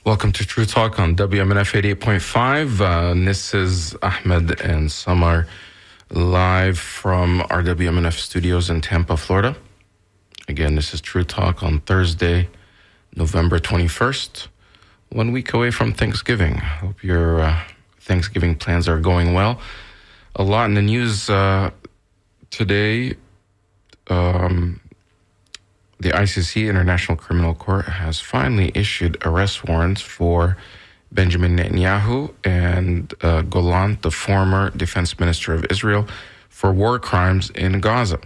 Welcome to True Talk on WMNF 88.5. This is Ahmed and Samar live from our WMNF studios in Tampa, Florida. Again, this is True Talk on Thursday, November 21st, 1 week away from Thanksgiving. Hope your Thanksgiving plans are going well. A lot in the news today. The ICC, International Criminal Court, has finally issued arrest warrants for Benjamin Netanyahu and Gallant, the former defense minister of Israel, for war crimes in Gaza.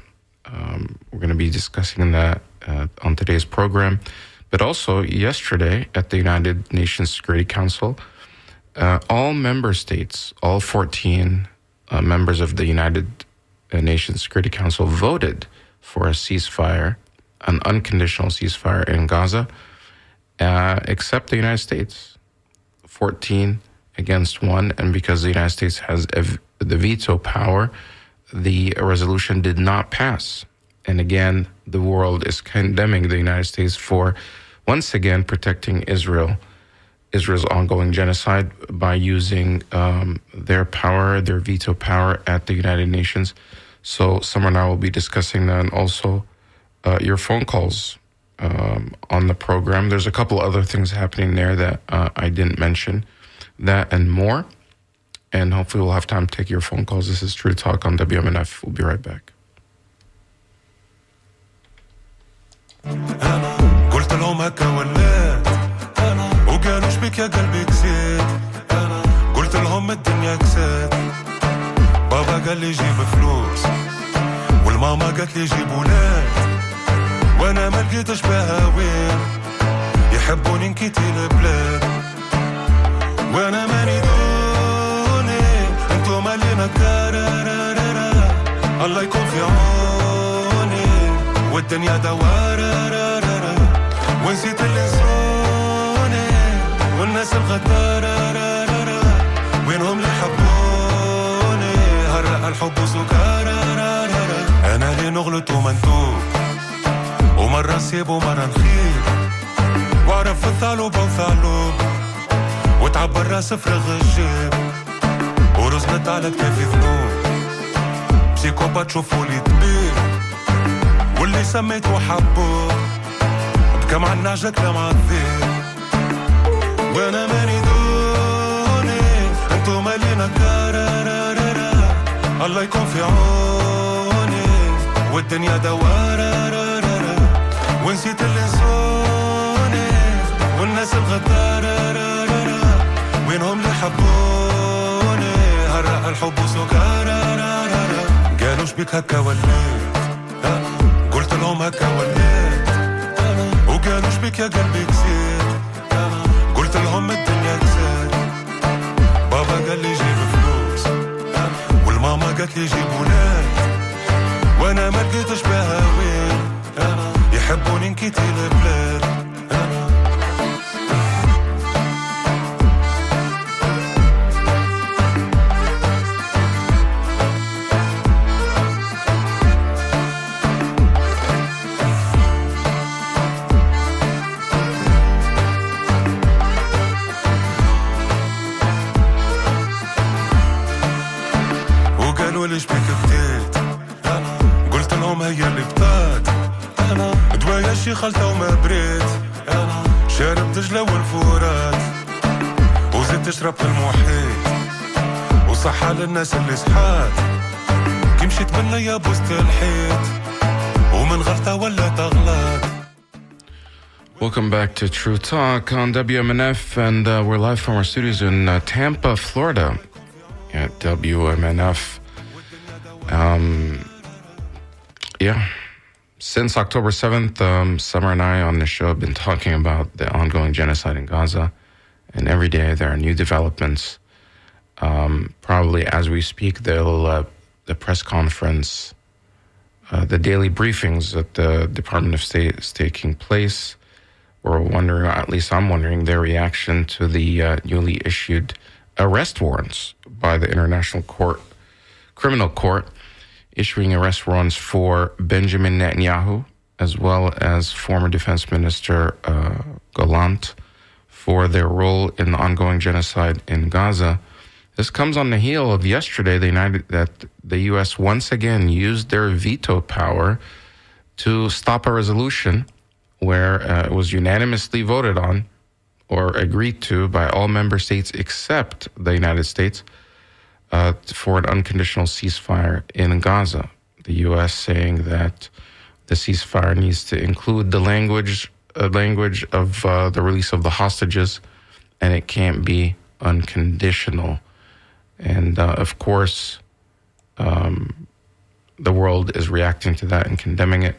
We're going to be discussing that on today's program. But also yesterday at the United Nations Security Council, all member states, all 14 members of the United Nations Security Council voted for a ceasefire, an unconditional ceasefire in Gaza, except the United States. 14 against 1, and because the United States has the veto power, the resolution did not pass. And again, the world is condemning the United States for, once again, protecting Israel's ongoing genocide by using their power, their veto power at the United Nations. So Samar and I will be discussing that, and also your phone calls on the program. There's a couple other things happening there that I didn't mention, that and more. And hopefully we'll have time to take your phone calls. This is True Talk on WMNF. We'll be right back. قلت لهم هكا ولات وقالوا شبيك يا قلبي كسيت قلت لهم الدنيا كسات بابا قال لي جيب فلوس والماما قالت لي جيب ولاد وانا ما لقيتش بها وين يحبوني نكيتي البلاد وانا ماني دوني انتو مالينا كارارارارا الله يكون في عوني والدنيا دوارارارارا ونسيت اللي نسوني والناس الغدارارارارا وينهم اللي حبوني هرق الحب وسكارارارارا انا اللي نغلط ومنتوب ومرة نسيب ومرة نخيب وعرف الثعلب وثعلب وتعبر راس فرغ الجيب ورزنت على كتافي ذنوب بسيكوبات شوفولي طبيب واللي سميته حبه بكى مع النعجة كلام عالذيب وانا ماني دوني انتو مالينا كارارارارا الله يكون في عوني والدنيا دوارارارارا ونسيت اللي نسوني والناس الغدارارارارا وينهم اللي حبوني هرق الحب وسكارارارارا قالوا شبيك هكا وليت قلت لهم هكا وليت وقالوا شبيك يا قلبي كسيت قلت لهم الدنيا كسيت بابا قال لي جيب فلوس والماما قالت لي جيب ولاد وانا ما لقيتش بها وين يحبوني نكيتي البلاد وقالوا ليش بيك بديت قلت لهم هي اللي بطات دوايا شي خلطة وما بريت شارب دجلة والفورات وزدت تشرب في المحيط وصحة للناس اللي صحات كي مشيت بالليا بوسط الحيط ومن غلطة ولا تغلط. Welcome back to True Talk on WMNF, and we're live from our studios in Tampa, Florida at WMNF. Since October 7th, Samar and I on the show have been talking about the ongoing genocide in Gaza, and every day there are new developments. Probably as we speak, the press conference, the daily briefings at the Department of State is taking place. We're wondering, at least I'm wondering, their reaction to the newly issued arrest warrants by the International Criminal Court, issuing arrest warrants for Benjamin Netanyahu, as well as former Defense Minister Gallant, for their role in the ongoing genocide in Gaza. This comes on the heel of yesterday, that the U.S. once again used their veto power to stop a resolution where it was unanimously voted on or agreed to by all member states except the United States for an unconditional ceasefire in Gaza. The U.S. saying that the ceasefire needs to include the language of the release of the hostages, and it can't be unconditional. And of course, the world is reacting to that and condemning it.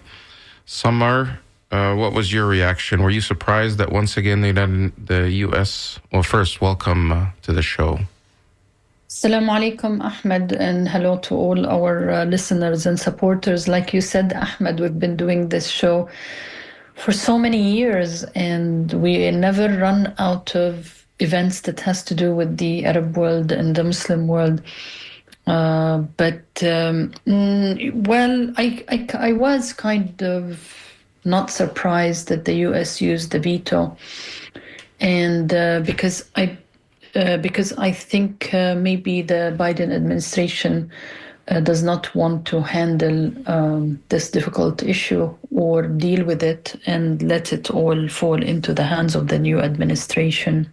Samar, what was your reaction? Were you surprised that once again the U.S. Well, first, welcome to the show. Assalamu alaikum, Ahmed, and hello to all our listeners and supporters. Like you said, Ahmed, we've been doing this show for so many years, and we never run out of events that has to do with the Arab world and the Muslim world. I was kind of not surprised that the U.S. used the veto, and because I think maybe the Biden administration does not want to handle this difficult issue or deal with it and let it all fall into the hands of the new administration.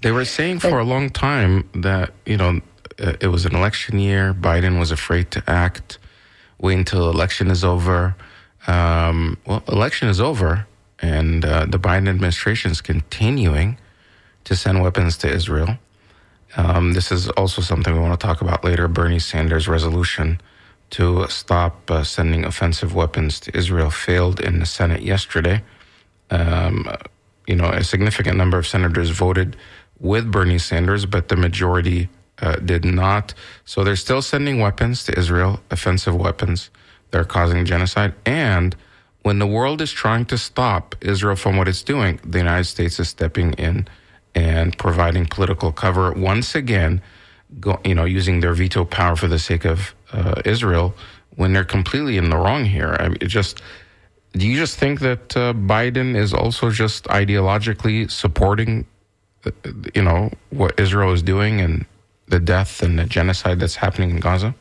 They were saying for a long time that, it was an election year. Biden was afraid to act. Wait until election is over. Election is over, and the Biden administration is continuing to send weapons to Israel. This is also something we want to talk about later. Bernie Sanders' resolution to stop sending offensive weapons to Israel failed in the Senate yesterday. A significant number of senators voted with Bernie Sanders, but the majority did not. So they're still sending weapons to Israel, offensive weapons. They're causing genocide. And when the world is trying to stop Israel from what it's doing, the United States is stepping in and providing political cover once again, using their veto power for the sake of Israel when they're completely in the wrong here. Do you just think that Biden is also just ideologically supporting, what Israel is doing and the death and the genocide that's happening in Gaza?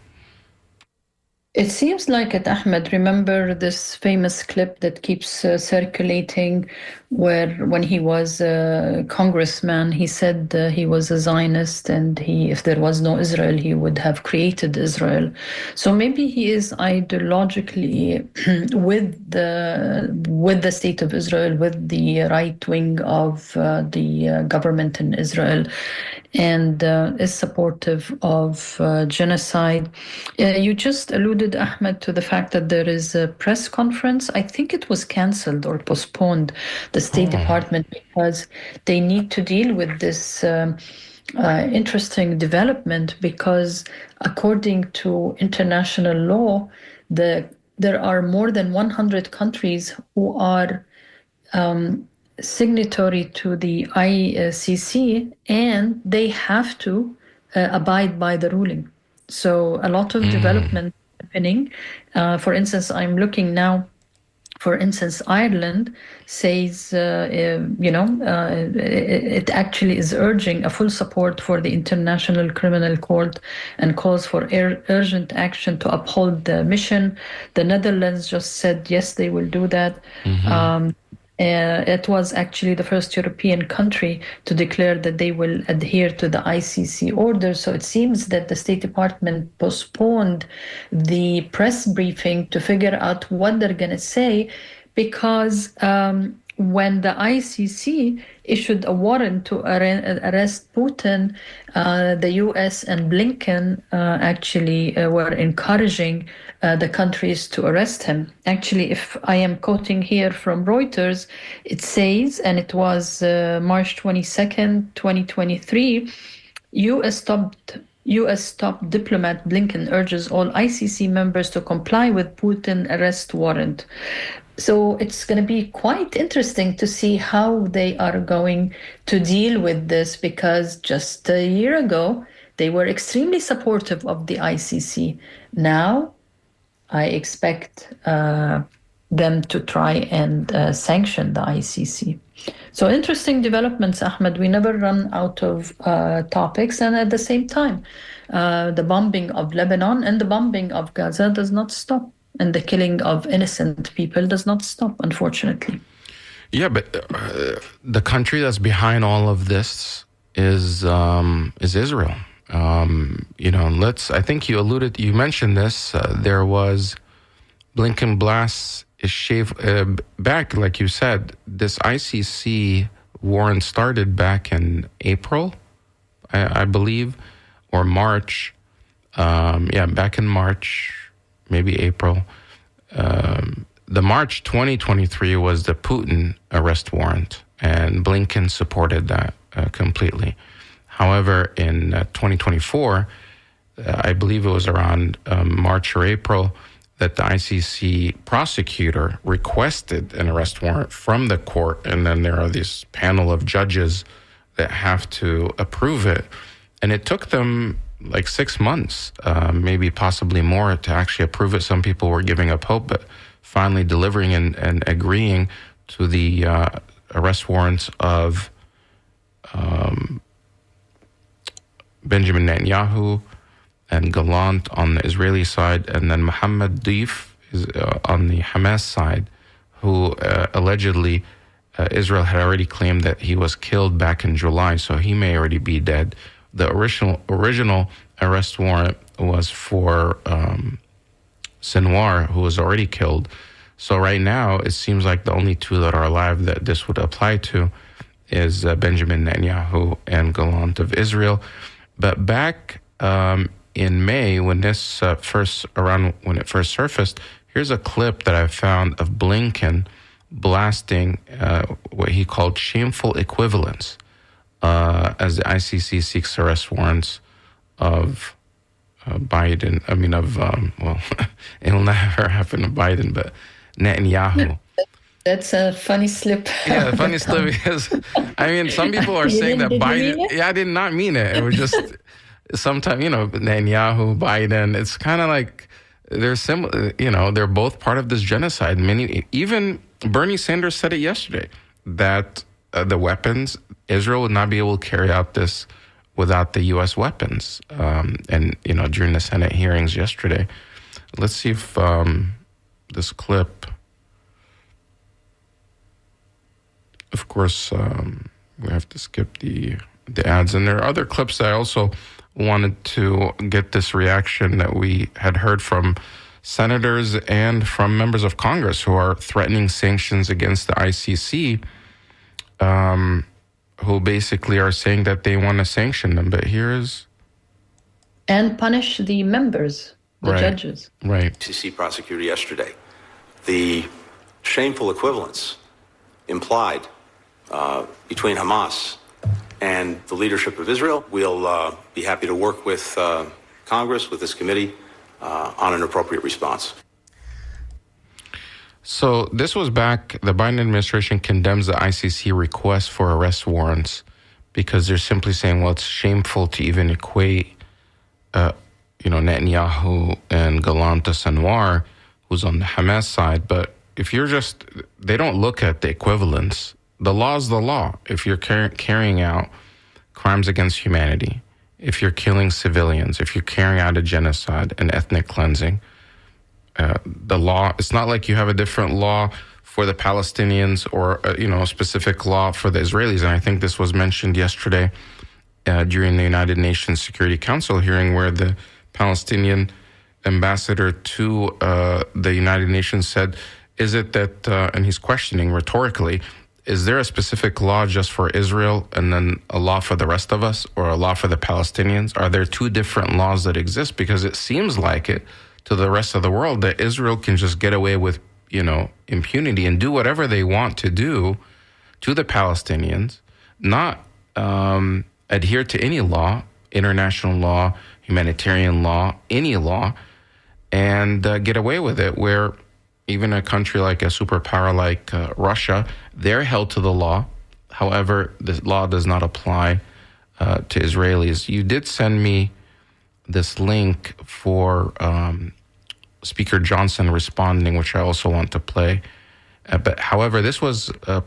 It seems like it, Ahmed. Remember this famous clip that keeps circulating where when he was a congressman, he said he was a Zionist, and if there was no Israel, he would have created Israel. So maybe he is ideologically with the state of Israel, with the right wing of the government in Israel, and is supportive of genocide. You just alluded, Ahmed, to the fact that there is a press conference. I think it was canceled or postponed, the State Department, because they need to deal with this interesting development, because according to international law, there are more than 100 countries who are signatory to the ICC, and they have to abide by the ruling. So a lot of development happening. For instance, I'm looking now. For instance, Ireland says, it actually is urging a full support for the International Criminal Court and calls for urgent action to uphold the mission. The Netherlands just said, yes, they will do that. It was actually the first European country to declare that they will adhere to the ICC order. So it seems that the State Department postponed the press briefing to figure out what they're going to say, because when the ICC issued a warrant to arrest Putin, the US and Blinken actually were encouraging the countries to arrest him. Actually, if I am quoting here from Reuters, it says, and it was March 22nd, 2023, US top diplomat Blinken urges all ICC members to comply with Putin arrest warrant. So it's going to be quite interesting to see how they are going to deal with this, because just a year ago, they were extremely supportive of the ICC. Now, I expect them to try and sanction the ICC. So interesting developments, Ahmed. We never run out of topics. And at the same time, the bombing of Lebanon and the bombing of Gaza does not stop. And the killing of innocent people does not stop, unfortunately. Yeah, but the country that's behind all of this is Israel. I think you mentioned this. There was Blinken blasts back, like you said, this ICC warrant started back in April, I believe, or March. Back in March, maybe April. The March 2023 was the Putin arrest warrant, and Blinken supported that completely. However, in 2024, I believe it was around March or April, that the ICC prosecutor requested an arrest warrant from the court, and then there are this panel of judges that have to approve it. And it took them like 6 months, maybe possibly more, to actually approve it. Some people were giving up hope, but finally delivering and agreeing to the arrest warrants of Benjamin Netanyahu and Gallant on the Israeli side, and then Mohammed Deif is on the Hamas side, who allegedly Israel had already claimed that he was killed back in July, so he may already be dead. The original arrest warrant was for Sinwar, who was already killed. So right now, it seems like the only two that are alive that this would apply to is Benjamin Netanyahu and Gallant of Israel. But back in May, when this when it first surfaced, here's a clip that I found of Blinken blasting what he called shameful equivalence as the ICC seeks arrest warrants of Biden. I mean, it'll never happen to Biden, but Netanyahu. That's a funny slip. Yeah, the funny slip is, I mean, some people are saying that Biden. Yeah, I did not mean it. It was just sometimes, Netanyahu, Biden. It's kind of like they're similar. They're both part of this genocide. Even Bernie Sanders said it yesterday that the weapons, Israel would not be able to carry out this without the U.S. weapons. And during the Senate hearings yesterday, let's see if this clip. Of course, we have to skip the ads. And there are other clips that I also wanted to get this reaction that we had heard from senators and from members of Congress who are threatening sanctions against the ICC, who basically are saying that they want to sanction them. But here's... And punish the members, the judges. Right. ICC prosecutor yesterday. The shameful equivalence implied between Hamas and the leadership of Israel. We'll be happy to work with Congress, with this committee, on an appropriate response. So this was back, the Biden administration condemns the ICC request for arrest warrants because they're simply saying, well, it's shameful to even equate, Netanyahu and Gallant to Sinwar, who's on the Hamas side. But if they don't look at the equivalence. The law is the law. If you're carrying out crimes against humanity, if you're killing civilians, if you're carrying out a genocide, an ethnic cleansing, the law, it's not like you have a different law for the Palestinians or, a specific law for the Israelis. And I think this was mentioned yesterday during the United Nations Security Council hearing, where the Palestinian ambassador to the United Nations said, is it that, and he's questioning rhetorically, is there a specific law just for Israel and then a law for the rest of us, or a law for the Palestinians? Are there two different laws that exist? Because it seems like it to the rest of the world that Israel can just get away with, impunity and do whatever they want to do to the Palestinians, not adhere to any law, international law, humanitarian law, any law, and get away with it, where even a country like a superpower like Russia, they're held to the law. However, the law does not apply to Israelis. You did send me this link for Speaker Johnson responding, which I also want to play. But however, this was a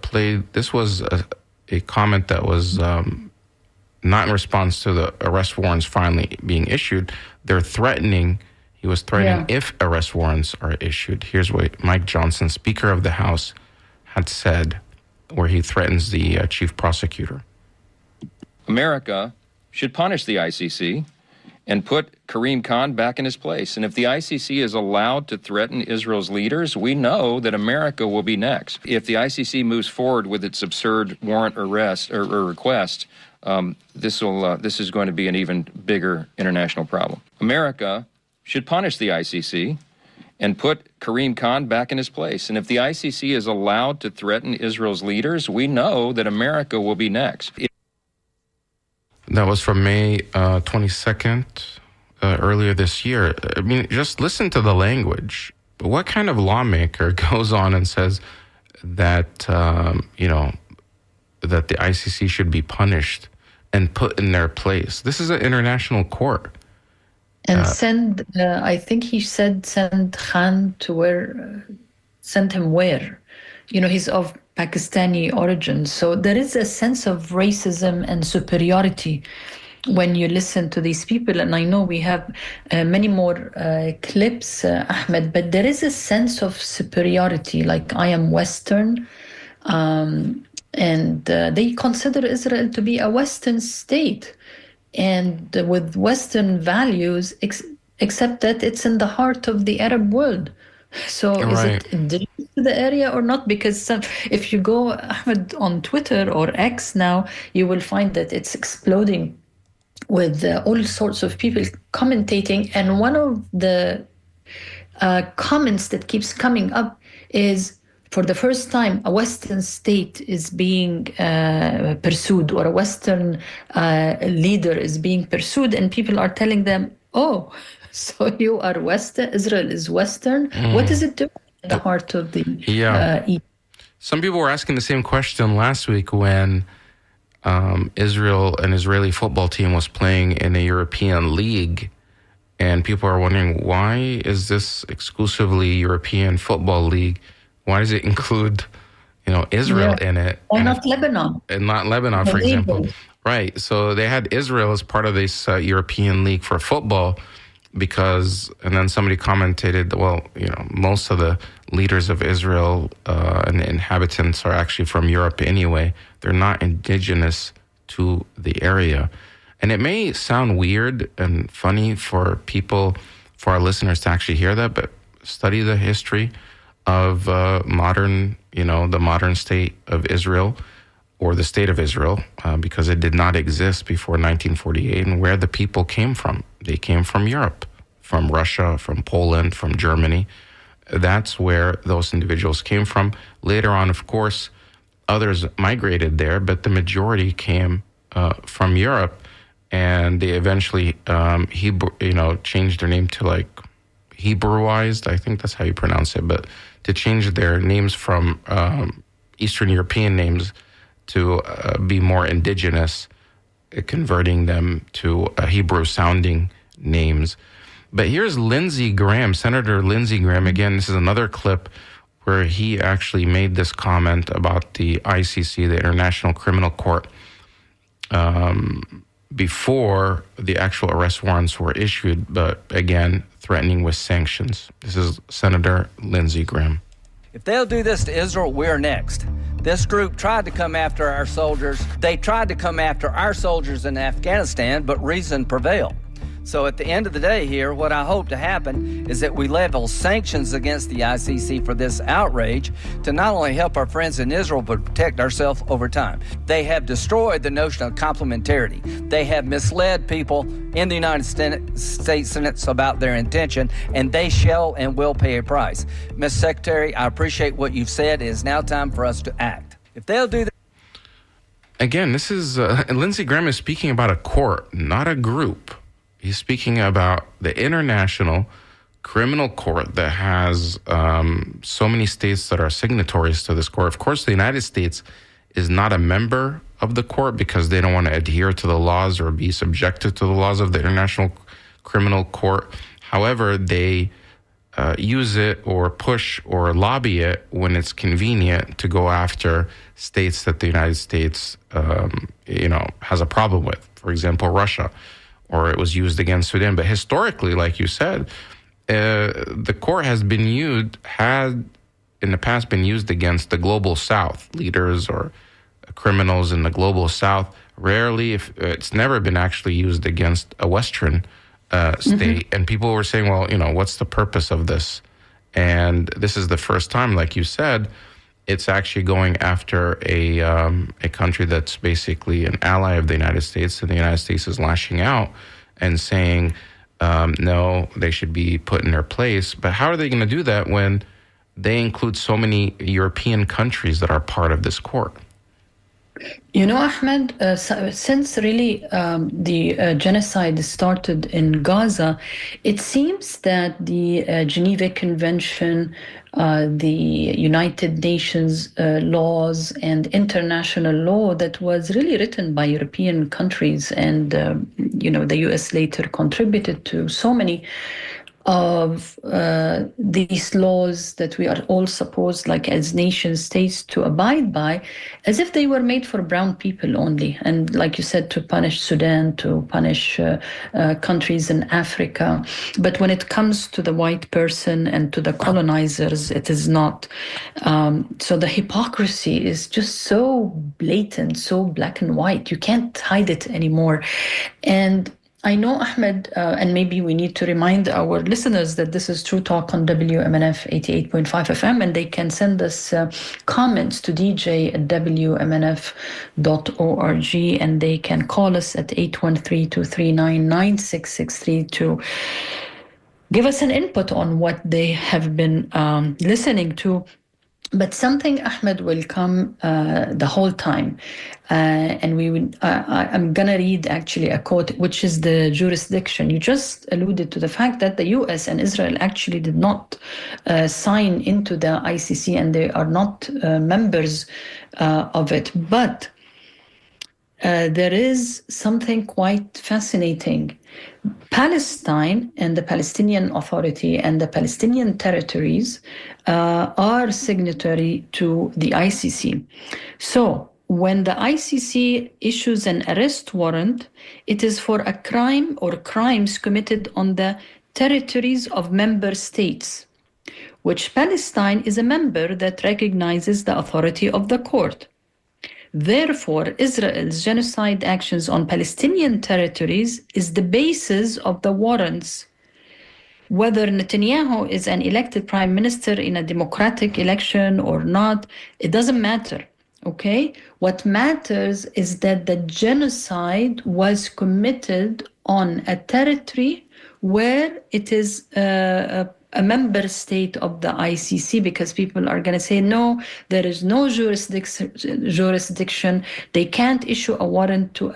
comment that was not in response to the arrest warrants finally being issued. They're threatening. He was threatening if arrest warrants are issued. Here's what Mike Johnson, Speaker of the House, had said, where he threatens the chief prosecutor. America should punish the ICC and put Karim Khan back in his place. And if the ICC is allowed to threaten Israel's leaders, we know that America will be next. If the ICC moves forward with its absurd warrant arrest or request, this is going to be an even bigger international problem. America should punish the ICC and put Karim Khan back in his place. And if the ICC is allowed to threaten Israel's leaders, we know that America will be next. That was from May 22nd, earlier this year. I mean, just listen to the language. What kind of lawmaker goes on and says that, that the ICC should be punished and put in their place? This is an international court. And I think he said, send Khan to where, send him where? He's of Pakistani origin. So there is a sense of racism and superiority when you listen to these people. And I know we have many more clips, Ahmed, but there is a sense of superiority, like I am Western. And they consider Israel to be a Western state and with Western values, except that it's in the heart of the Arab world. So is it indigenous to the area or not? Because if you go, Ahmed, on Twitter or X now, you will find that it's exploding with all sorts of people commentating. And one of the comments that keeps coming up is, for the first time, a Western state is being pursued, or a Western leader is being pursued, and people are telling them, oh, so you are Western, Israel is Western. What is it doing in the heart of the East? Some people were asking the same question last week when Israel, an Israeli football team, was playing in a European league. And people are wondering, why is this exclusively European football league? Why does it include, Israel in it? Why not Lebanon? And not Lebanon, for example. Right. So they had Israel as part of this European league for football and then somebody commented, well, most of the leaders of Israel and the inhabitants are actually from Europe anyway. They're not indigenous to the area. And it may sound weird and funny for our listeners to actually hear that, but study the history of the modern state of Israel, or the state of Israel, because it did not exist before 1948, and where the people came from. They came from Europe, from Russia, from Poland, from Germany. That's where those individuals came from. Later on, of course, others migrated there, but the majority came from Europe, and they eventually changed their name to Hebrewized, I think that's how you pronounce it, but to change their names from Eastern European names to be more indigenous, converting them to Hebrew-sounding names. But here's Lindsey Graham, Senator Lindsey Graham. Again, this is another clip where he actually made this comment about the ICC, the International Criminal Court, before the actual arrest warrants were issued, but again, threatening with sanctions. This is Senator Lindsey Graham. If they'll do this to Israel, we're next. This group tried to come after our soldiers. They tried to come after our soldiers in Afghanistan, but reason prevailed. So at the end of the day here, what I hope to happen is that we level sanctions against the ICC for this outrage to not only help our friends in Israel, but protect ourselves over time. They have destroyed the notion of complementarity. They have misled people in the United States Senate about their intention, and they shall and will pay a price. Ms. Secretary, I appreciate what you've said. It is now time for us to act. If they'll do that. Again, this is Lindsey Graham is speaking about a court, not a group. He's speaking about the International Criminal Court that has so many states that are signatories to this court. Of course, the United States is not a member of the court because they don't want to adhere to the laws or be subjected to the laws of the International Criminal Court. However, they use it or push or lobby it when it's convenient to go after states that the United States, has a problem with. For example, Russia, or it was used against Sudan. But historically, like you said, the court has in the past been used against the global South, leaders or criminals in the global South. Rarely, if it's never been actually used against a Western state. And people were saying, well, what's the purpose of this? And this is the first time, like you said, it's actually going after a country that's basically an ally of the United States, and the United States is lashing out and saying, no, they should be put in their place. But how are they going to do that when they include so many European countries that are part of this court? Ahmed, since really the genocide started in Gaza, it seems that the Geneva Convention, the United Nations laws and international law that was really written by European countries, and the US later contributed to so many of these laws that we are all supposed, like as nation states, to abide by, as if they were made for brown people only. And like you said, to punish Sudan, to punish countries in Africa. But when it comes to the white person and to the colonizers, it is not. So the hypocrisy is just so blatant, so black and white. You can't hide it anymore. And I know, Ahmed, and maybe we need to remind our listeners that this is True Talk on WMNF 88.5 FM, and they can send us comments to dj@wmnf.org, and they can call us at 813-239-9663 to give us an input on what they have been listening to. But something, Ahmed, will come the whole time. And I'm going to read actually a quote, which is the jurisdiction. You just alluded to the fact that the US and Israel actually did not sign into the ICC, and they are not members of it. But there is something quite fascinating. Palestine and the Palestinian Authority and the Palestinian territories are signatory to the ICC. So when the ICC issues an arrest warrant, it is for a crime or crimes committed on the territories of member states, which Palestine is a member that recognizes the authority of the court. Therefore, Israel's genocide actions on Palestinian territories is the basis of the warrants. Whether Netanyahu is an elected prime minister in a democratic election or not, it doesn't matter, okay? What matters is that the genocide was committed on a territory where it is a member state of the ICC, because people are going to say, no, there is no jurisdiction. They can't issue a warrant to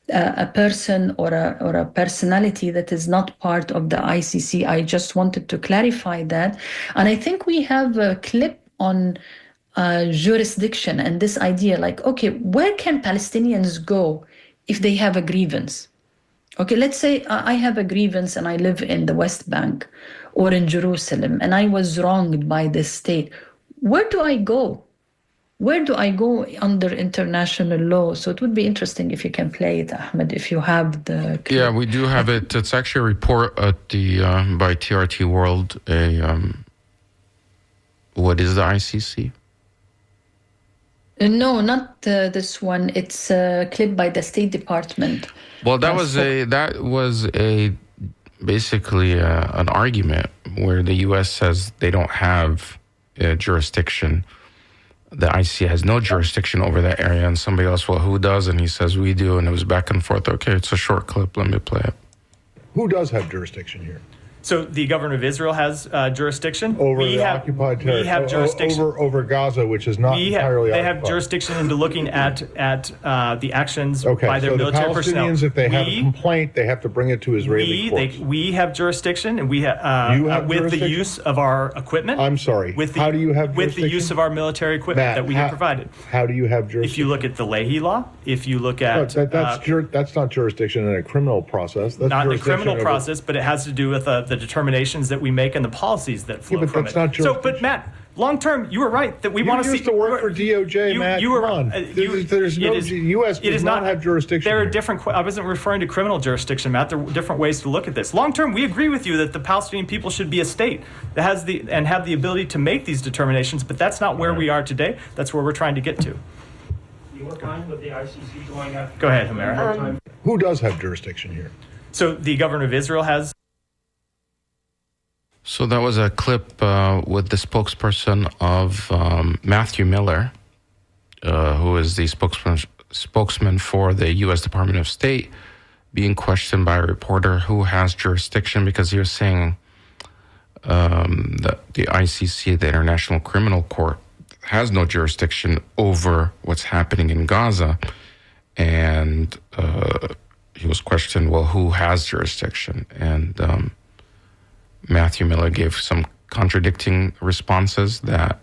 a person or a personality that is not part of the ICC. I just wanted to clarify that. And I think we have a clip on jurisdiction and this idea, like, okay, where can Palestinians go if they have a grievance? Okay, let's say I have a grievance and I live in the West Bank or in Jerusalem, and I was wronged by this state. Where do I go? Where do I go under international law? So it would be interesting if you can play it, Ahmed, if you have the clip. Yeah, we do have it. It's actually a report at the by TRT World. What is the ICC? No, not this one. It's a clip by the State Department. Well, that was basically an argument where the U.S. says they don't have jurisdiction. The ICC has no jurisdiction over that area, and somebody else, well, who does? And he says, we do, and it was back and forth. Okay, it's a short clip. Let me play it. Who does have jurisdiction here? So the government of Israel has jurisdiction over the occupied territory. We have jurisdiction over Gaza, which is not entirely occupied. They have jurisdiction into looking at the actions by their military personnel. Okay, so the Palestinians, if they have a complaint, they have to bring it to Israeli courts. We have jurisdiction, and we have with the use of our equipment. I'm sorry. How do you have jurisdiction? With the use of our military equipment that we have provided. How do you have jurisdiction? If you look at the Leahy law, if you look at that's not jurisdiction in a criminal process. That's not in a criminal process, but it has to do with the determinations that we make and the policies that flow but from that's it. not So, but Matt, long term, you were right that we want to see. You used to work for DOJ, Matt. You were on. There's no U.S. does not have jurisdiction. There are different. I wasn't referring to criminal jurisdiction, Matt. There are different ways to look at this. Long term, we agree with you that the Palestinian people should be a state that has and have the ability to make these determinations. But that's not where we are today. That's where we're trying to get to. You were fine with the ICC going after. Go ahead, Samar. Who does have jurisdiction here? So the government of Israel has. So that was a clip with the spokesperson of Matthew Miller, who is the spokesman for the U.S. Department of State, being questioned by a reporter who has jurisdiction, because he was saying that the ICC, the International Criminal Court, has no jurisdiction over what's happening in Gaza. And he was questioned, well, who has jurisdiction? And Matthew Miller gave some contradicting responses, that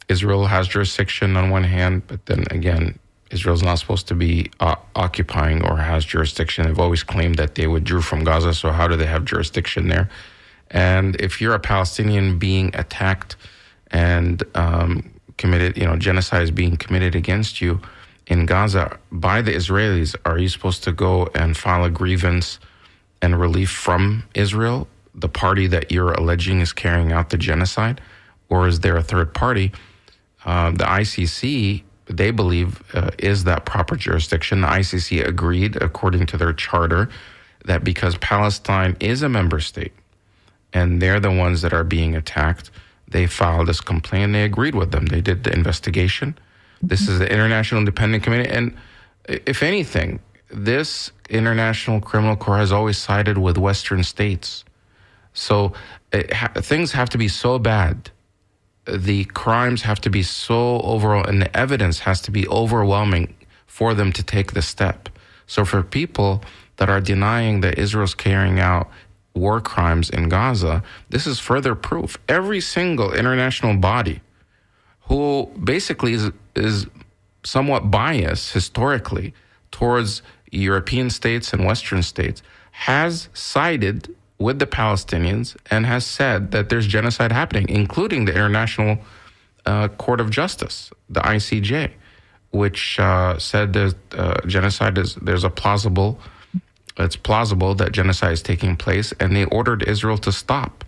Israel has jurisdiction on one hand, but then again, Israel's not supposed to be occupying or has jurisdiction. They've always claimed that they withdrew from Gaza, so how do they have jurisdiction there? And if you're a Palestinian being attacked and committed, genocide is being committed against you in Gaza by the Israelis, are you supposed to go and file a grievance and relief from Israel, the party that you're alleging is carrying out the genocide? Or is there a third party? The ICC, they believe, is that proper jurisdiction. The ICC agreed, according to their charter, that because Palestine is a member state and they're the ones that are being attacked, they filed this complaint and they agreed with them. They did the investigation. This is the International Independent Committee. And if anything, this International Criminal Court has always sided with Western states. So things have to be so bad, the crimes have to be so overall, and the evidence has to be overwhelming for them to take the step. So for people that are denying that Israel's carrying out war crimes in Gaza, this is further proof. Every single international body who basically is somewhat biased historically towards European states and Western states has sided with the Palestinians and has said that there's genocide happening, including the International Court of Justice, the ICJ, which said that genocide it's plausible that genocide is taking place, and they ordered Israel to stop.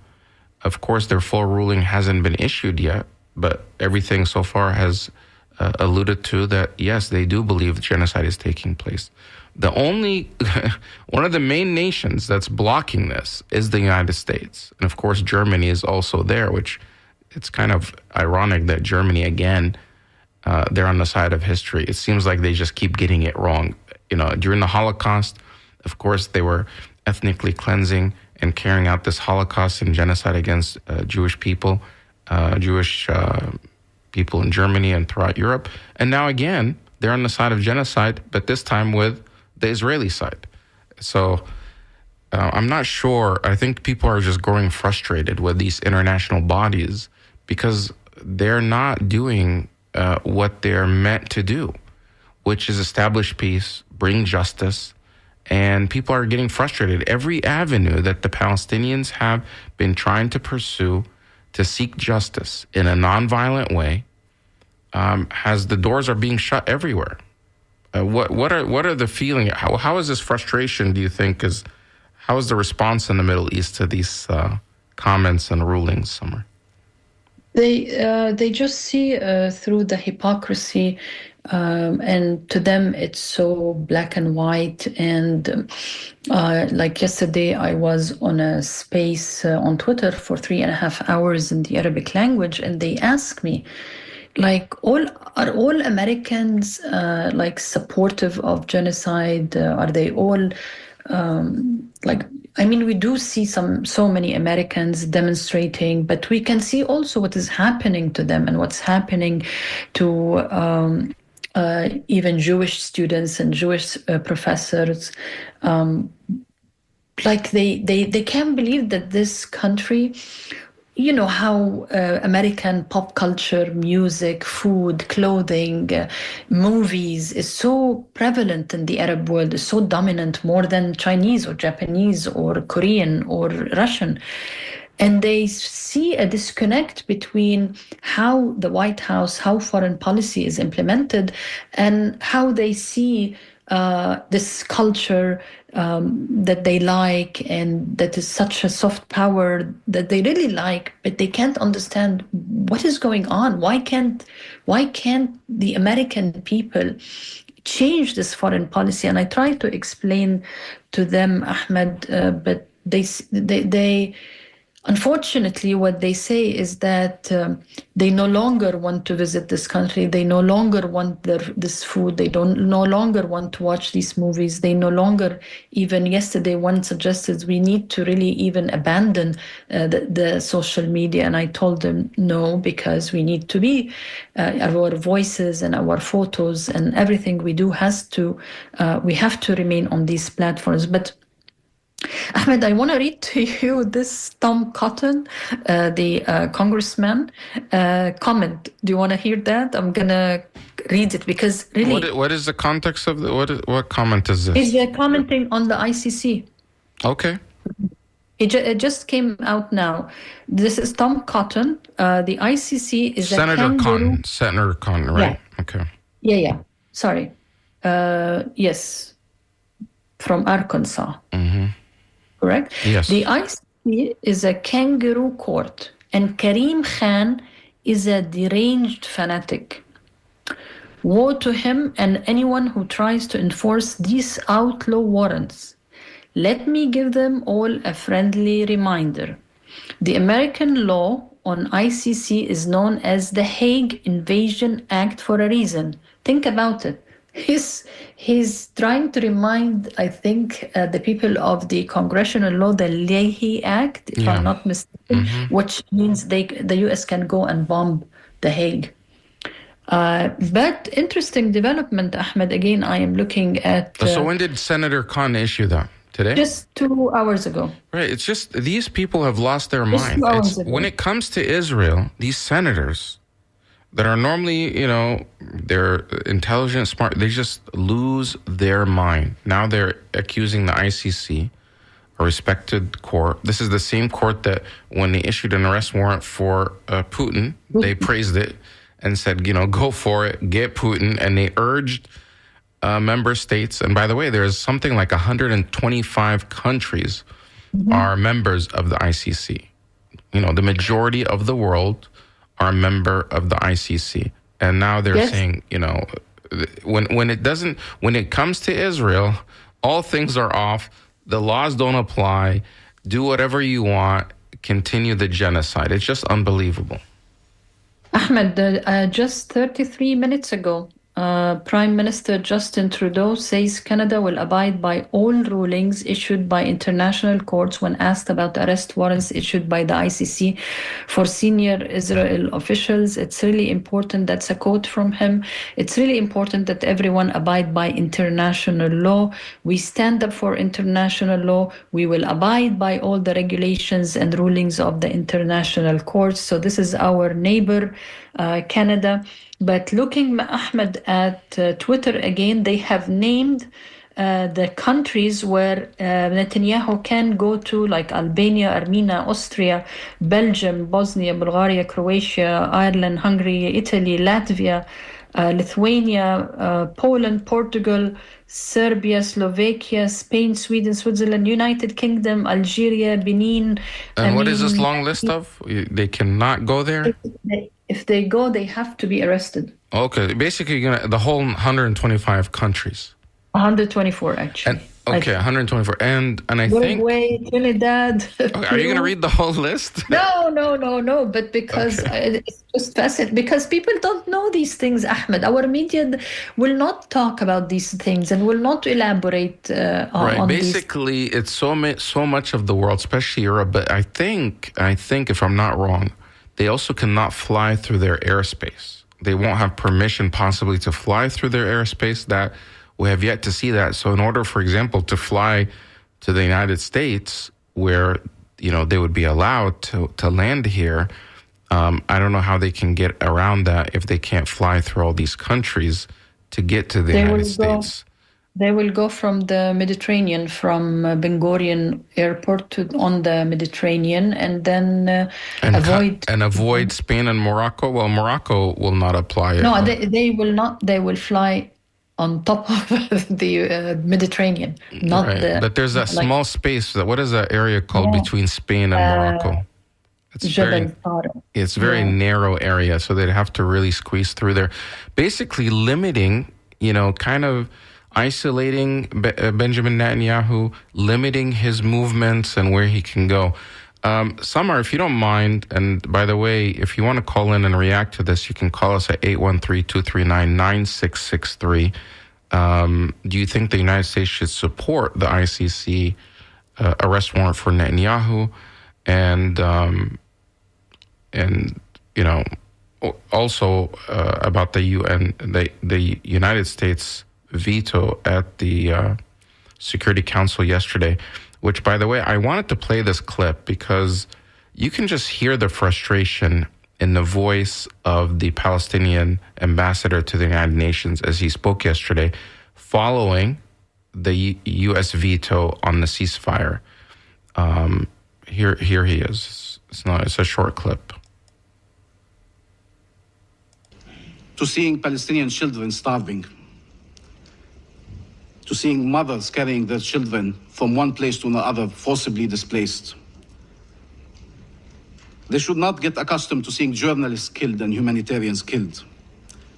Of course, their full ruling hasn't been issued yet, but everything so far has alluded to that, yes, they do believe genocide is taking place. The only, one of the main nations that's blocking this is the United States. And of course, Germany is also there, which it's kind of ironic that Germany, again, they're on the side of history. It seems like they just keep getting it wrong. During the Holocaust, of course, they were ethnically cleansing and carrying out this Holocaust and genocide against Jewish people, Jewish people in Germany and throughout Europe. And now again, they're on the side of genocide, but this time with the Israeli side. So I'm not sure. I think people are just growing frustrated with these international bodies because they're not doing what they're meant to do, which is establish peace, bring justice, and people are getting frustrated. Every avenue that the Palestinians have been trying to pursue to seek justice in a nonviolent way, the doors are being shut everywhere. What are the feeling? How is this frustration, do you think, how is the response in the Middle East to these comments and rulings, Samar? They just see through the hypocrisy, and to them it's so black and white. And like yesterday, I was on a space on Twitter for 3.5 hours in the Arabic language, and they asked me, like, are all Americans supportive of genocide? Are they all we do see so many Americans demonstrating, but we can see also what is happening to them and what's happening to even Jewish students and Jewish professors. They can't believe that this country you know how American pop culture, music, food, clothing, movies is so prevalent in the Arab world, is so dominant more than Chinese or Japanese or Korean or Russian. And they see a disconnect between how the White House, how foreign policy is implemented, and how they see this culture that they like and that is such a soft power that they really like, but they can't understand what is going on. Why can't the American people change this foreign policy? And I try to explain to them, Ahmed, but they unfortunately, what they say is that they no longer want to visit this country. They no longer want this food. They no longer want to watch these movies. They no longer, even yesterday, one suggested we need to really even abandon the social media. And I told them no, because we need to be, our voices and our photos and everything we do we have to remain on these platforms. But Ahmed, I want to read to you this Tom Cotton, the congressman, comment. Do you want to hear that? I'm going to read it because really... What is the context of what comment is this? He's commenting on the ICC. Okay. It just came out now. This is Tom Cotton. The ICC is Senator Cotton, right? Yeah. Okay. Yeah. Sorry. Yes. From Arkansas. Mm-hmm. Correct? Yes. The ICC is a kangaroo court, and Karim Khan is a deranged fanatic. Woe to him and anyone who tries to enforce these outlaw warrants. Let me give them all a friendly reminder. The American law on ICC is known as the Hague Invasion Act for a reason. Think about it. He's trying to remind, I think, the people of the congressional law, the Leahy Act, if I'm not mistaken, which means the U.S. can go and bomb The Hague. But interesting development, Ahmed. Again, I am looking at... so when did Senator Khan issue that? Today? Just 2 hours ago. Right. It's just these people have lost their mind. When it comes to Israel, these senators that are normally, they're intelligent, smart, they just lose their mind. Now they're accusing the ICC, a respected court. This is the same court that when they issued an arrest warrant for Putin, they praised it and said, go for it, get Putin. And they urged member states, and by the way, there's something like 125 countries are members of the ICC. The majority of the world are a member of the ICC. And now they're saying, when it comes to Israel, all things are off, the laws don't apply, do whatever you want, continue the genocide. It's just unbelievable. Ahmed, just 33 minutes ago, Prime Minister Justin Trudeau says Canada will abide by all rulings issued by international courts when asked about arrest warrants issued by the ICC for senior Israel officials. It's really important. That's a quote from him. It's really important that everyone abide by international law. We stand up for international law. We will abide by all the regulations and rulings of the international courts. So this is our neighbor, Canada. But looking, Ahmed, at Twitter again, they have named the countries where Netanyahu can go to, like Albania, Armenia, Austria, Belgium, Bosnia, Bulgaria, Croatia, Ireland, Hungary, Italy, Latvia, Lithuania, Poland, Portugal, Serbia, Slovakia, Spain, Sweden, Switzerland, United Kingdom, Algeria, Benin. And what is this long list of? They cannot go there? If they go, they have to be arrested. Okay, basically the whole 125 countries. 124, actually. 124. And I think... Uruguay, Trinidad. Are you going to read the whole list? No. But because it's just fascinating. Because people don't know these things, Ahmed. Our media will not talk about these things and will not elaborate on Basically, it's so much of the world, especially Europe. But I think, if I'm not wrong, they also cannot fly through their airspace. They won't have permission possibly to fly through their airspace. That we have yet to see that. So in order, for example, to fly to the United States, where they would be allowed to land here. I don't know how they can get around that if they can't fly through all these countries to get to the United States. They will go from the Mediterranean, from Ben Gurion Airport on the Mediterranean, and then avoid Spain and Morocco. Well, Morocco will not apply. No, they will not. They will fly on top of the Mediterranean, not right. But there's that small space. What is that area called between Spain and Morocco? It's very narrow area, so they'd have to really squeeze through there, basically limiting, kind of isolating Benjamin Netanyahu, limiting his movements and where he can go. Samar, if you don't mind, and by the way, if you want to call in and react to this, you can call us at 813-239-9663. Do you think the United States should support the ICC arrest warrant for Netanyahu? And also about the UN, the United States veto at the Security Council yesterday, which, by the way, I wanted to play this clip because you can just hear the frustration in the voice of the Palestinian ambassador to the United Nations as he spoke yesterday following the U.S. veto on the ceasefire. Here he is. It's a short clip. To seeing Palestinian children starving, to seeing mothers carrying their children from one place to another, forcibly displaced. They should not get accustomed to seeing journalists killed and humanitarians killed.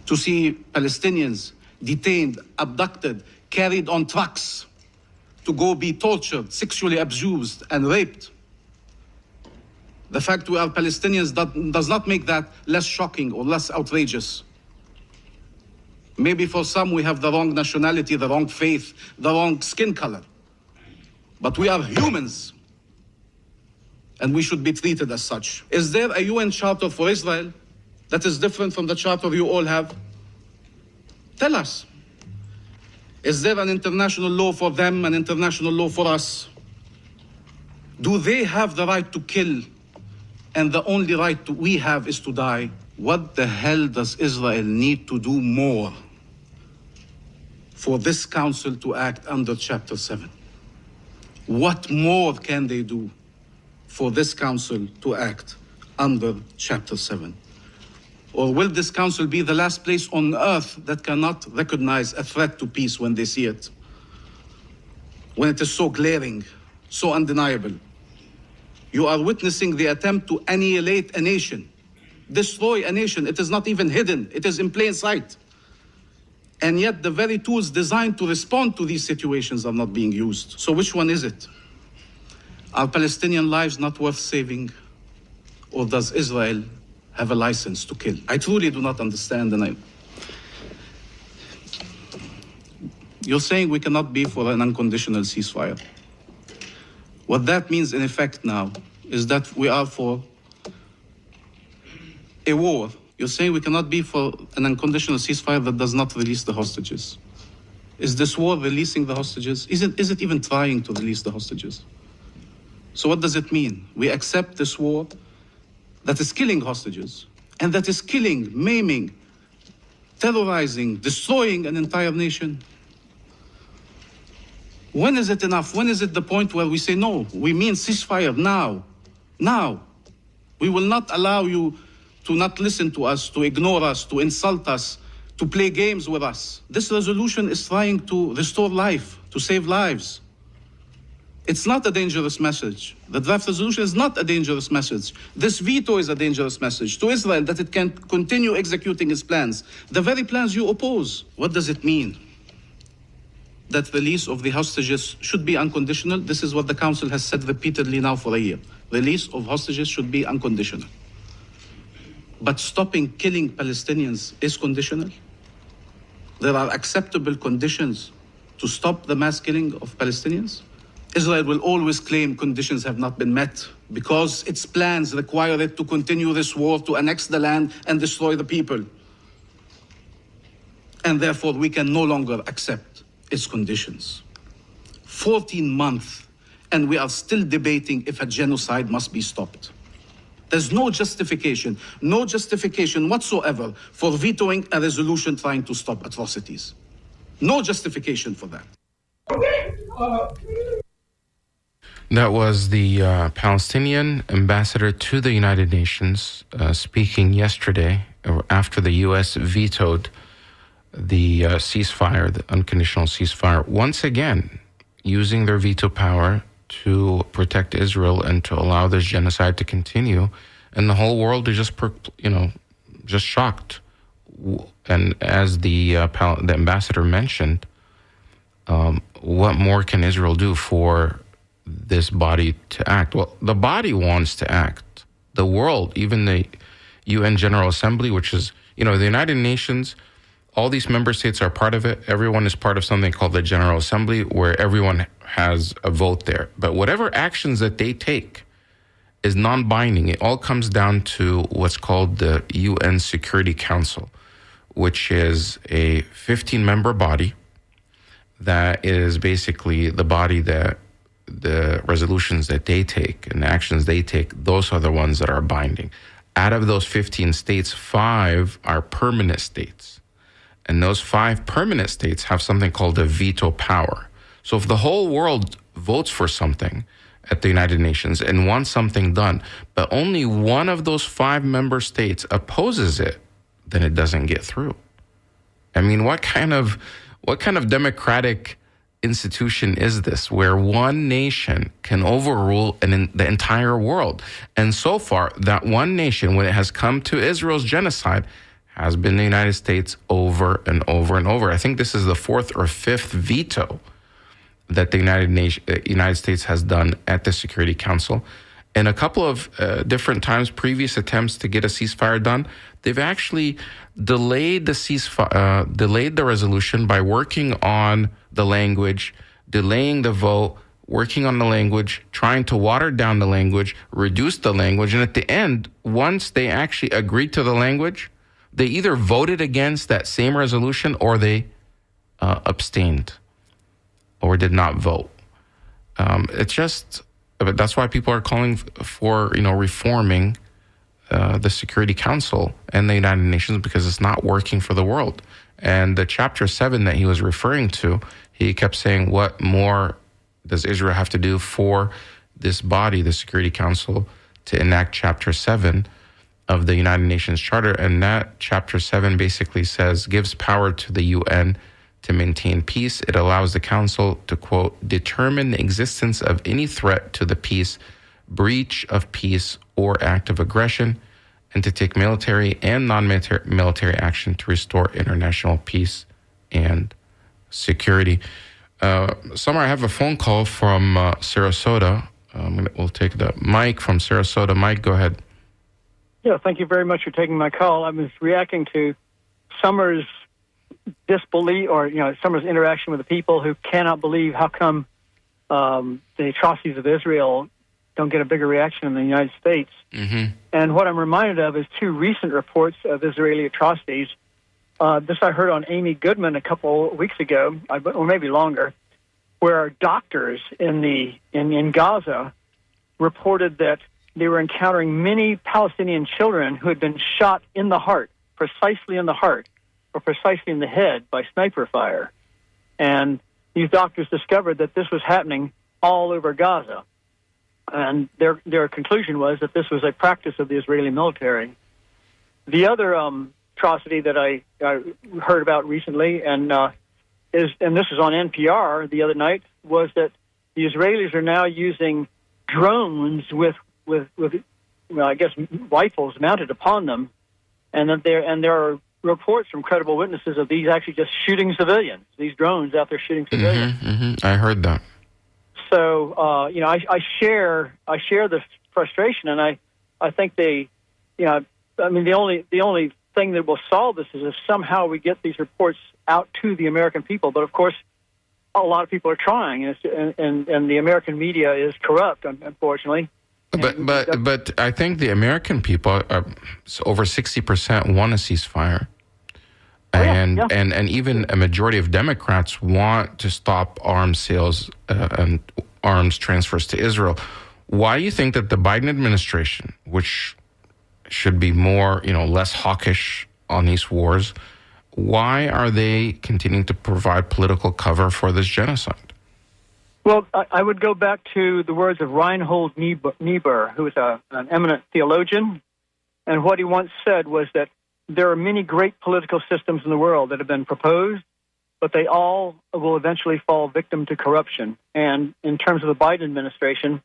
To see Palestinians detained, abducted, carried on trucks to go be tortured, sexually abused, and raped. The fact we are Palestinians does not make that less shocking or less outrageous. Maybe for some we have the wrong nationality, the wrong faith, the wrong skin color. But we are humans, and we should be treated as such. Is there a UN charter for Israel that is different from the charter you all have? Tell us. Is there an international law for them, an international law for us? Do they have the right to kill, and the only right we have is to die? What the hell does Israel need to do more for this council to act under Chapter 7? What more can they do for this council to act under Chapter 7? Or will this council be the last place on earth that cannot recognize a threat to peace when they see it? When it is so glaring, so undeniable? You are witnessing the attempt to annihilate a nation, destroy a nation. It is not even hidden. It is in plain sight. And yet the very tools designed to respond to these situations are not being used. So which one is it? Are Palestinian lives not worth saving? Or does Israel have a license to kill? I truly do not understand. You're saying we cannot be for an unconditional ceasefire. What that means in effect now is that we are for a war. You're saying we cannot be for an unconditional ceasefire that does not release the hostages. Is this war releasing the hostages? Is it even trying to release the hostages? So what does it mean? We accept this war that is killing hostages and that is killing, maiming, terrorizing, destroying an entire nation. When is it enough? When is it the point where we say, no, we mean ceasefire now? Now. We will not allow you to not listen to us, to ignore us, to insult us, to play games with us. This resolution is trying to restore life, to save lives. It's not a dangerous message. The draft resolution is not a dangerous message. This veto is a dangerous message to Israel that it can continue executing its plans, the very plans you oppose. What does it mean? That release of the hostages should be unconditional? This is what the Council has said repeatedly now for a year. Release of hostages should be unconditional. But stopping killing Palestinians is conditional? There are acceptable conditions to stop the mass killing of Palestinians? Israel will always claim conditions have not been met because its plans require it to continue this war, to annex the land and destroy the people. And therefore, we can no longer accept its conditions. 14 months, and we are still debating if a genocide must be stopped. There's no justification whatsoever for vetoing a resolution trying to stop atrocities. No justification for that. That was the Palestinian ambassador to the United Nations speaking yesterday after the U.S. vetoed the ceasefire, the unconditional ceasefire, once again using their veto power to protect Israel and to allow this genocide to continue. And the whole world is just shocked. And as the ambassador mentioned, what more can Israel do for this body to act? Well, the body wants to act. The world, even the UN General Assembly, which is, the United Nations, all these member states are part of it. Everyone is part of something called the General Assembly, where everyone has a vote there. But whatever actions that they take is non-binding. It all comes down to what's called the UN Security Council, which is a 15-member body that is basically the body that the resolutions that they take and the actions they take, those are the ones that are binding. Out of those 15 states, 5 are permanent states. And those 5 permanent states have something called a veto power. So if the whole world votes for something at the United Nations and wants something done, but only one of those 5 member states opposes it, then it doesn't get through. I mean, what kind of democratic institution is this where one nation can overrule the entire world? And so far, that one nation, when it has come to Israel's genocide, has been the United States over and over and over. I think this is the 4th or 5th veto that the United States has done at the Security Council. And a couple of different times, previous attempts to get a ceasefire done, they've actually delayed the resolution by working on the language, delaying the vote, working on the language, trying to water down the language, reduce the language. And at the end, once they actually agreed to the language, they either voted against that same resolution or they abstained or did not vote. That's why people are calling for, reforming the Security Council and the United Nations, because it's not working for the world. And the Chapter 7 that he was referring to, he kept saying, what more does Israel have to do for this body, the Security Council, to enact Chapter 7 of the United Nations Charter? And that Chapter 7 basically gives power to the UN to maintain peace. It allows the Council to, quote, determine the existence of any threat to the peace, breach of peace, or act of aggression, and to take military and non-military action to restore international peace and security. Samar, I have a phone call from Sarasota. We'll take the Mike from Sarasota. Mike, go ahead. Yeah, thank you very much for taking my call. I was reacting to Samar's disbelief, or Samar's interaction with the people who cannot believe how come the atrocities of Israel don't get a bigger reaction in the United States. Mm-hmm. And what I'm reminded of is 2 recent reports of Israeli atrocities. This I heard on Amy Goodman a couple weeks ago, or maybe longer, where doctors in Gaza reported that they were encountering many Palestinian children who had been shot in the heart, precisely in the heart, or precisely in the head by sniper fire. And these doctors discovered that this was happening all over Gaza. And their conclusion was that this was a practice of the Israeli military. The other atrocity that I heard about recently, and this is on NPR the other night, was that the Israelis are now using drones with I guess rifles mounted upon them, and that there are reports from credible witnesses of these actually just shooting civilians. These drones out there shooting civilians. Mm-hmm, mm-hmm. I heard that. So I share the frustration, and I think the only thing that will solve this is if somehow we get these reports out to the American people. But of course, a lot of people are trying, and the American media is corrupt, unfortunately. But I think the American people, over 60% want a ceasefire. And even a majority of Democrats want to stop arms sales and arms transfers to Israel. Why do you think that the Biden administration, which should be more, less hawkish on these wars, why are they continuing to provide political cover for this genocide? Well, I would go back to the words of Reinhold Niebuhr, who is an eminent theologian, and what he once said was that there are many great political systems in the world that have been proposed, but they all will eventually fall victim to corruption. And in terms of the Biden administration,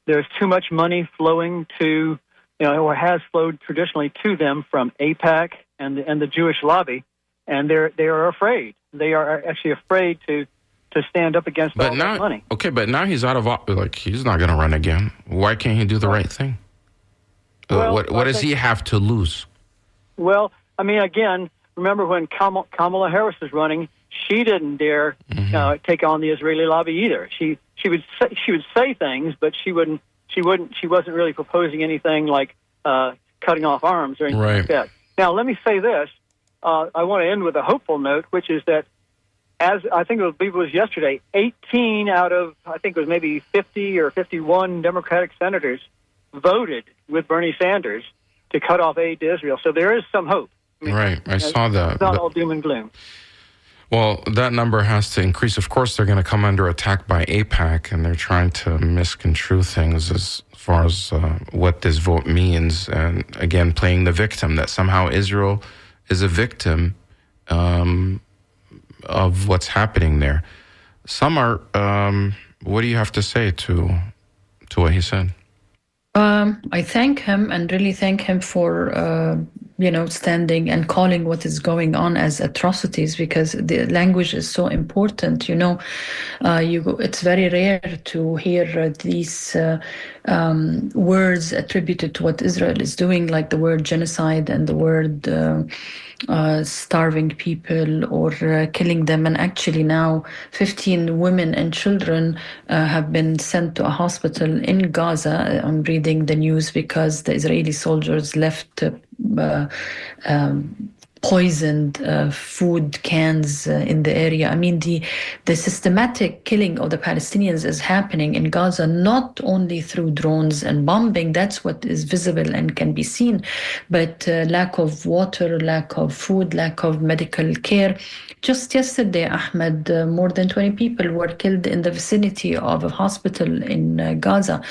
there's too much money flowing to, or has flowed traditionally to them from AIPAC and the Jewish lobby, and they are afraid. They are actually afraid to stand up against all that money. Okay, but now he's out of he's not going to run again. Why can't he do the right thing? Well, what does he have to lose? Well, I mean, again, remember when Kamala Harris was running, she didn't dare take on the Israeli lobby either. She would say things, but she wasn't really proposing anything like cutting off arms or anything like that. Now, let me say this. I want to end with a hopeful note, which is that, as I think it was yesterday, 18 out of, I think it was maybe 50 or 51 Democratic senators voted with Bernie Sanders to cut off aid to Israel. So there is some hope. I saw that. It's not all doom and gloom. Well, that number has to increase. Of course, they're going to come under attack by AIPAC, and they're trying to misconstrue things as far as what this vote means. And again, playing the victim, that somehow Israel is a victim of what's happening there. Samar, what do you have to say to what he said? I thank him and really thank him for, standing and calling what is going on as atrocities, because the language is so important. It's very rare to hear these words attributed to what Israel is doing, like the word genocide and the word starving people or killing them. And actually now 15 women and children have been sent to a hospital in Gaza. I'm reading the news because the Israeli soldiers left poisoned food cans in the area. I mean, the systematic killing of the Palestinians is happening in Gaza, not only through drones and bombing, that's what is visible and can be seen, but lack of water, lack of food, lack of medical care. Just yesterday, Ahmed, more than 20 people were killed in the vicinity of a hospital in Gaza.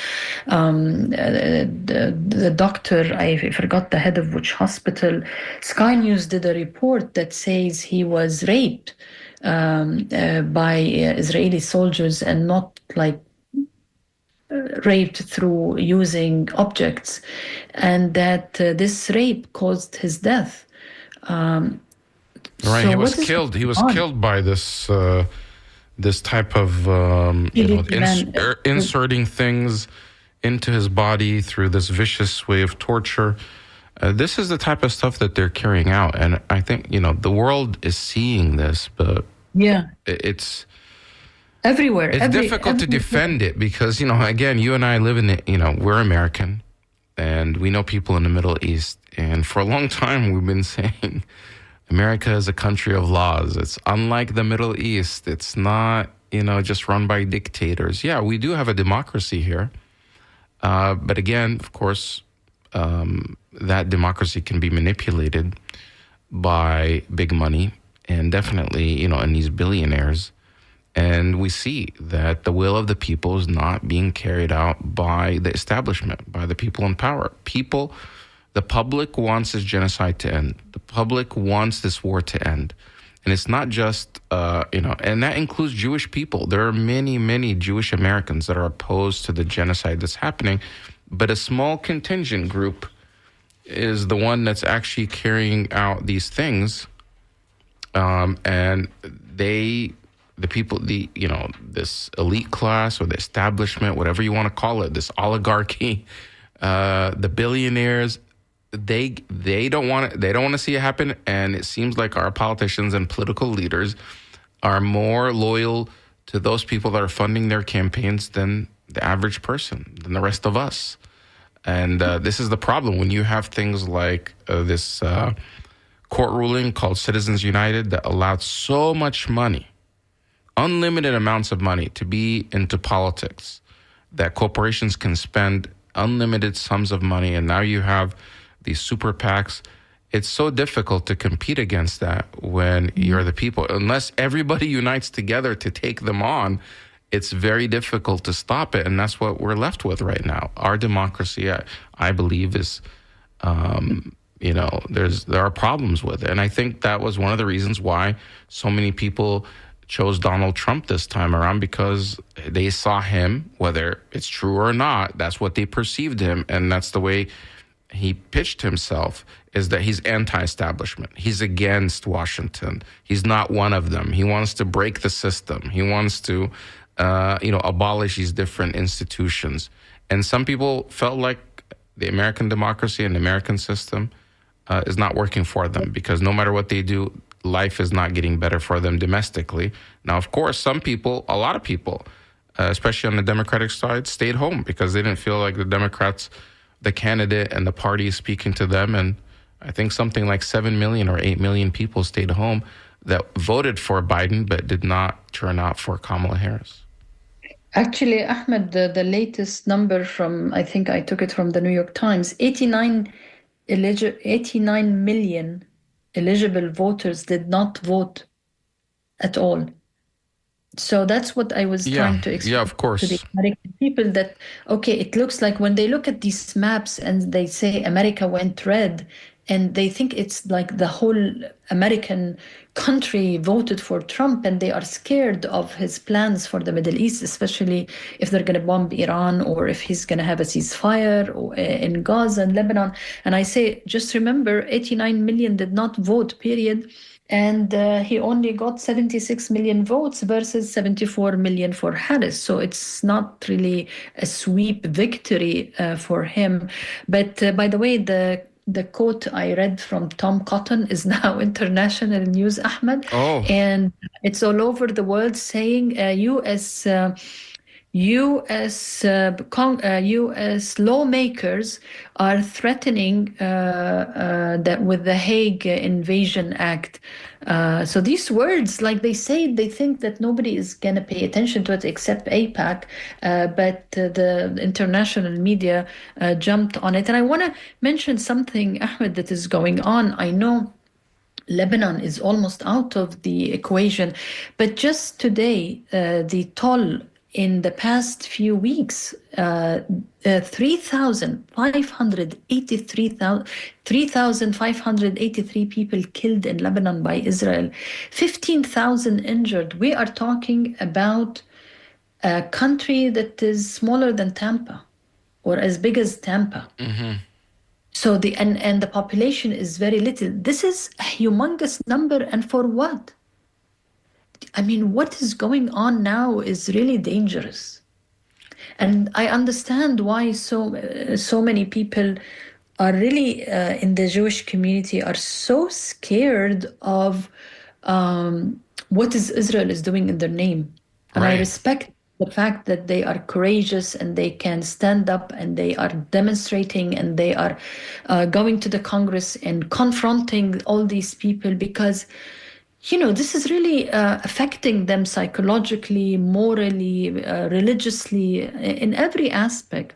The doctor, I forgot the head of which hospital, Sky News did a report that says he was raped by Israeli soldiers, and not like raped through using objects, and that this rape caused his death. Right, so he was killed. He was killed by this type of inserting things into his body through this vicious way of torture. This is the type of stuff that they're carrying out, and I think the world is seeing this, but it's everywhere. It's difficult to defend it because again, you and I live in it. We're American, and we know people in the Middle East, and for a long time we've been saying America is a country of laws. It's unlike the Middle East. It's not, just run by dictators. Yeah, we do have a democracy here. But again, of course, that democracy can be manipulated by big money and definitely, in these billionaires. And we see that the will of the people is not being carried out by the establishment, by the people in power. The public wants this genocide to end. The public wants this war to end. And it's not just, and that includes Jewish people. There are many, many Jewish Americans that are opposed to the genocide that's happening. But a small contingent group is the one that's actually carrying out these things. And this elite class or the establishment, whatever you want to call it, this oligarchy, the billionaires, they don't want to see it happen, and it seems like our politicians and political leaders are more loyal to those people that are funding their campaigns than the average person, than the rest of us. And this is the problem when you have things like this court ruling called Citizens United that allowed so much money, unlimited amounts of money to be into politics, that corporations can spend unlimited sums of money, and now you have these super PACs. It's so difficult to compete against that when you're the people. Unless everybody unites together to take them on, it's very difficult to stop it, and that's what we're left with right now. Our democracy, I believe, is, there are problems with it. And I think that was one of the reasons why so many people chose Donald Trump this time around, because they saw him, whether it's true or not, that's what they perceived him, and that's the way he pitched himself, is that he's anti-establishment. He's against Washington. He's not one of them. He wants to break the system. He wants to, abolish these different institutions. And some people felt like the American democracy and the American system is not working for them, because no matter what they do, life is not getting better for them domestically. Now, of course, some people, a lot of people, especially on the Democratic side, stayed home because they didn't feel like the Democrats, the candidate and the party is speaking to them. And I think something like 7 million or 8 million people stayed home that voted for Biden but did not turn out for Kamala Harris. Actually, Ahmed, the latest number from, I think I took it from the New York Times, 89 million eligible voters did not vote at all. So that's what I was trying to explain of course. to the American people, that, okay, it looks like when they look at these maps and they say America went red, and they think it's like the whole American country voted for Trump, and they are scared of his plans for the Middle East, especially if they're going to bomb Iran or if he's going to have a ceasefire in Gaza and Lebanon. And I say, just remember, 89 million did not vote, period. And he only got 76 million votes versus 74 million for Harris. So it's not really a sweep victory for him. But by the way, the quote I read from Tom Cotton is now international news, Ahmed. Oh. And it's all over the world saying U.S. lawmakers are threatening that with the Hague Invasion Act. So these words, like they say, they think that nobody is going to pay attention to it except AIPAC, but the international media jumped on it. And I want to mention something, Ahmed, that is going on. I know Lebanon is almost out of the equation, but just today, the toll in the past few weeks, 3,583 people killed in Lebanon by Israel, 15,000 injured. We are talking about a country that is smaller than Tampa, or as big as Tampa. Mm-hmm. So and the population is very little. This is a humongous number, and for what? I mean, what is going on now is really dangerous. And I understand why so many people are really in the Jewish community are so scared of what Israel is doing in their name. And Right. I respect the fact that they are courageous and they can stand up and they are demonstrating and they are going to the Congress and confronting all these people, because this is really affecting them psychologically, morally, religiously, in every aspect.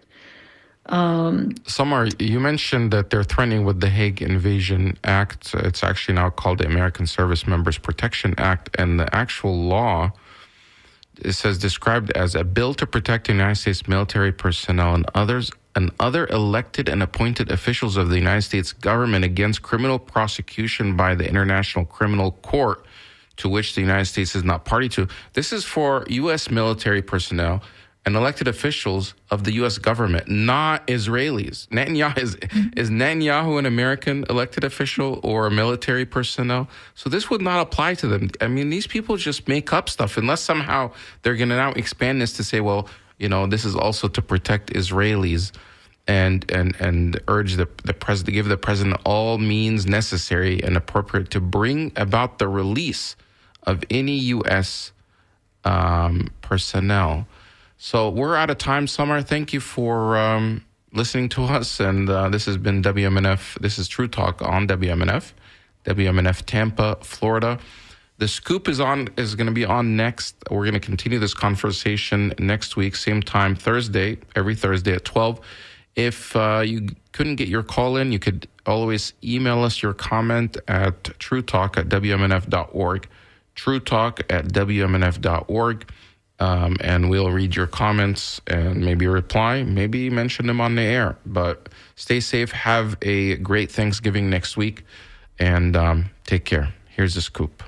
Samar, you mentioned that they're threatening with the Hague Invasion Act. It's actually now called the American Service Members Protection Act, and the actual law, it says, described as a bill to protect the United States military personnel and other elected and appointed officials of the United States government against criminal prosecution by the International Criminal Court, to which the United States is not party to. This is for U.S. military personnel and elected officials of the U.S. government, not Israelis. Is Netanyahu an American elected official or a military personnel? So this would not apply to them. I mean, these people just make up stuff, unless somehow they're going to now expand this to say, well, this is also to protect Israelis, and urge the president to give the president all means necessary and appropriate to bring about the release of any U.S. personnel. So we're out of time, Samar. Thank you for listening to us. And this has been WMNF. This is True Talk on WMNF Tampa, Florida. The Scoop is going to be on next. We're going to continue this conversation next week, same time, Thursday, every Thursday at 12. If you couldn't get your call in, you could always email us your comment at truetalk@wmnf.org, truetalk@wmnf.org, and we'll read your comments and maybe reply, maybe mention them on the air. But stay safe. Have a great Thanksgiving next week, and take care. Here's the Scoop.